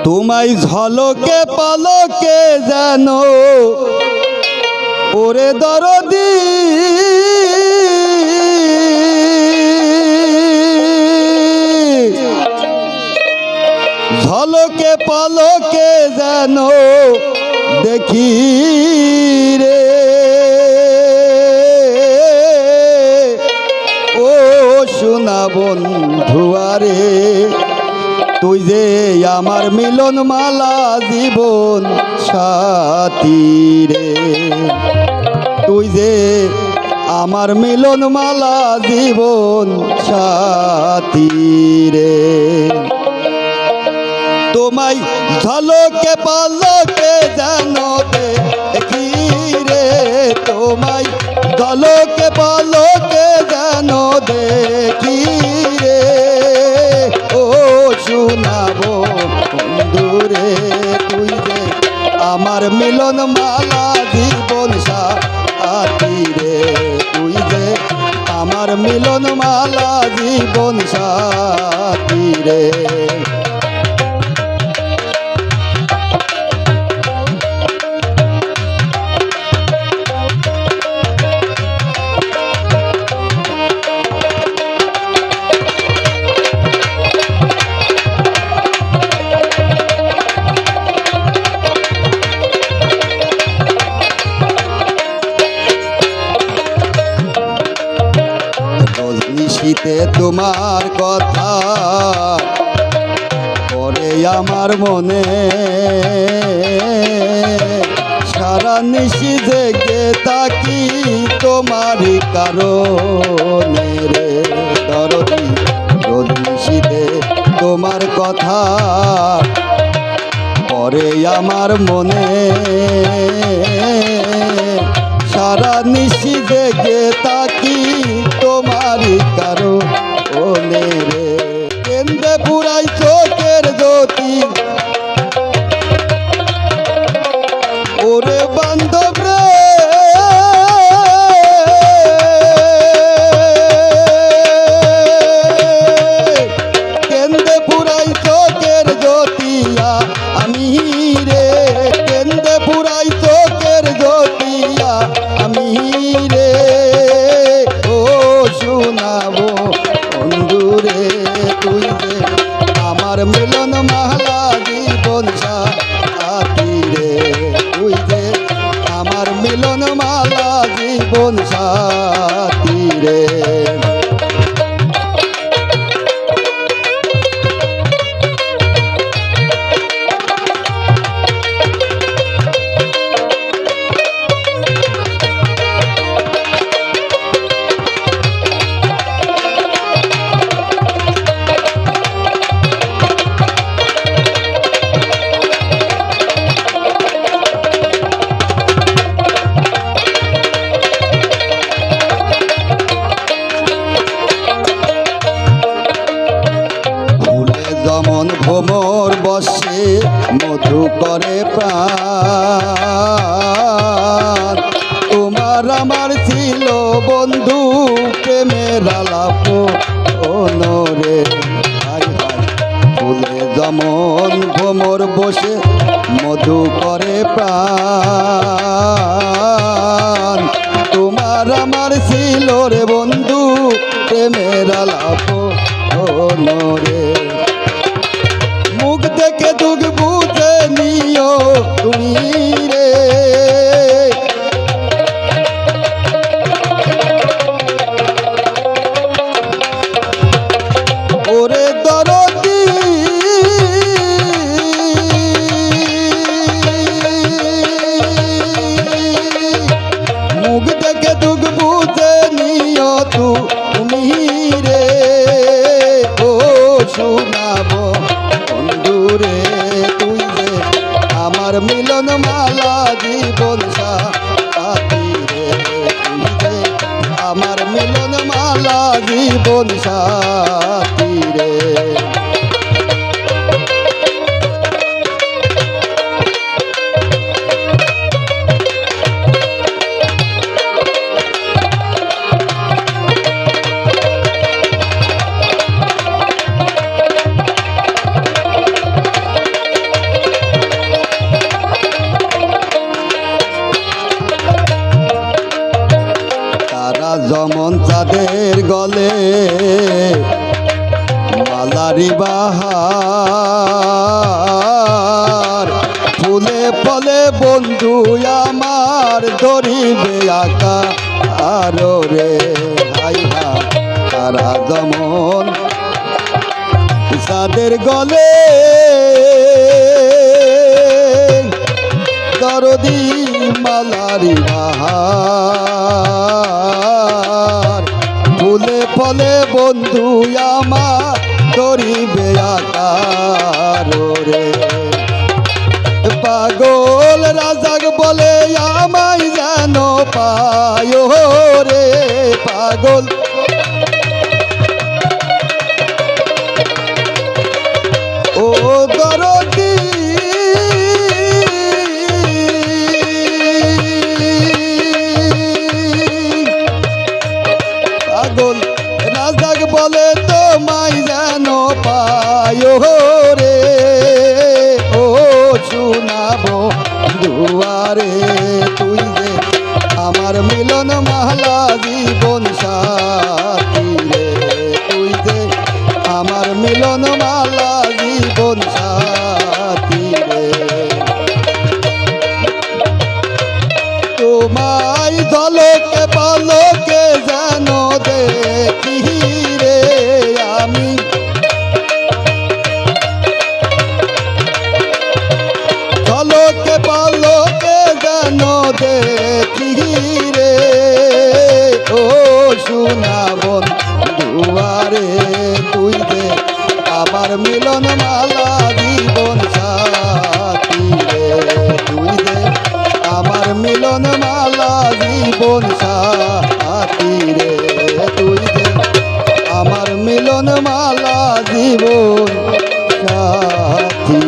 তোমায় ঝলকে পালকে জানো ওরে দরদি ঝলকে পালকে জানো দেখি রে ও সোনা বন্ধুয়ারে তুই যে আমার মিলন মালা জীবন সাথী রে তুই যে আমার মিলন মালা জীবন সাথী রে তোমায় ঝলকে পালকে জানো দেখি রে তোমায় ঝলকে পালকে জানো দেখি রে ও শোনাবো বন্ধুরে তুই যে আমার মিলন মালা জীবন সাথী রে তুই যে আমার মিলন মালা জীবন সাথী রে নিশিতে তোমার কথা পড়ে আমার মনে সারা নিশি জেগে থাকি তোমারই কারণে রে দরদি রোজ নিশিতে তোমার কথা পড়ে আমার মনে সারা নিশি জেগে থাকি তোমারই কারণে রে কেন্দ্রে পুরাই চোখের জ্যোতি ওরে বান্ধব রে কেন্দ্রে পুরাই চোখের জ্যোতিয়া আমি রে কেন্দ্রে পুরাই চোখের জ্যোতিয়া আমি রে ও শোনাবো বন্ধুরে তুই যে আমার মিলন মালা জীবন সাথী রে তুই যে আমার মিলন মালা জীবন সাথী রে ভ্রমর বসে মধু করে প্রাণ তোমার আমার ছিল বন্ধু প্রেমের আলাপ অনরে ফুলে যেমন ভ্রমর বসে মধু করে প্রাণ তোমার আমার ছিল রে বন্ধু প্রেমের আলাপ অনরে মুখ দেখে দুঃখ বুঝে নিও তুমি রে ওরে দরদি মুখ দেখে দুঃখ বুঝে নিও তুমি রে ও শোনাবো বন্ধুরে তুই যে আমার মিলন মালা জীবন সাথী রে তুই যে আমার মিলন মালা জীবন সাথী রে মালারি বাহার ফুলে ফলে বন্ধু আমার ধরিবে আকা আরো রে হাই হা তারা দমন সাদের গলে দরদি মালারি বাহার ফুলে ফলে বন্ধু আমার ধরিবে আকার রে পাগল রাজাক বলে আমায় যেন পায় রে পাগল ও দরদি পাগল রাজাক বলে তোমায় যেন পায় রে ও শোনাবো দুয়ারে তুই যে আমার মিলন মালা জীবন সাথী রে তুই যে আমার মিলন মালা জীবন সাথী রে তোমায় ঝলকে পালকে যেন দেখি রে আমি ঝলকে পালকে যেন দেখি রে ও শোনাবন দুয়ারে তুই যে আমার মিলন মালা জীবন সাথী রে তুই যে আমার মিলন মালা জীবন সাথী রে তুই যে আমার মিলন মালা জীবন সাথী